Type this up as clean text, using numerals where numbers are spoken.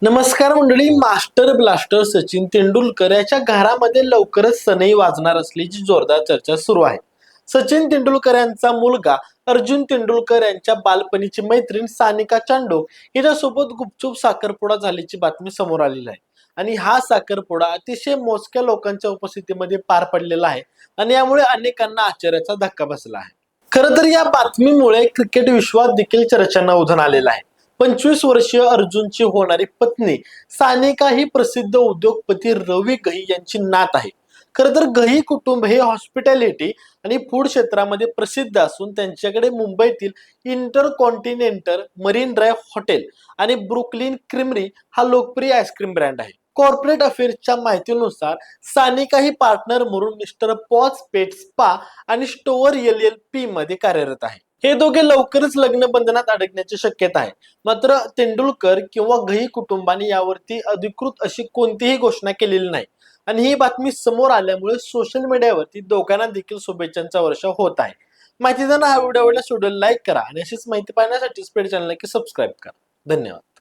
नमस्कार मंडळी. Master blaster Sachin Tendulkar याच्या घरामध्ये लवकरच सनई वाजणार असल्याची जोरदार चर्चा सुरू आहे. सचिन तेंडुलकर यांचा मुलगा अर्जुन तेंडुलकर यांच्या बालपणीची मैत्रीण सानिका चांडोक हिच्यासोबत गुपचूप साखरपुडा झाल्याची बातमी समोर आलेली आहे. आणि हा साखरपुडा अतिशय मोजक्या लोकांच्या उपस्थितीमध्ये पार पडलेला आहे आणि यामुळे अनेकांना आश्चर्याचा धक्का बसला आहे. खरं तर या बातमीमुळे क्रिकेट विश्वात देखील चर्चांना उधाण आलेलं आहे. 25 वर्षीय अर्जुनची होणारी पत्नी सानिका ही प्रसिद्ध उद्योगपती रवी गही यांची नात आहे. खरं तर गही कुटुंब हे हॉस्पिटॅलिटी आणि फूड क्षेत्रामध्ये प्रसिद्ध असून त्यांच्याकडे मुंबईतील इंटरकॉन्टिनेंटल मरीन ड्राईव्ह हॉटेल आणि ब्रुकलिन क्रीमरी हा लोकप्रिय आईस्क्रीम ब्रँड आहे. कॉर्पोरेट अफेअर्सच्या माहितीनुसार सानिका ही पार्टनर म्हणून मिस्टर पॉज पेट स्पा आणि स्टोअर LLP मध्ये कार्यरत आहे. हे दोघे लवकरच लग्न बंधनात अडकण्याची शक्यता आहे. मात्र तेंडुलकर किंवा गही कुटुंबाने यावरती अधिकृत अशी कोणतीही घोषणा केलेली नाही आणि ही बातमी समोर आल्यामुळे सोशल मीडियावरती दोघांना देखील शुभेच्छांचा वर्षाव होत आहे. माहिती देताना हा व्हिडिओ आवडल्यास व्हिडिओला लाईक करा आणि अशीच माहिती पाहण्यासाठी स्पीड चॅनल नक्की सबस्क्राईब करा. धन्यवाद.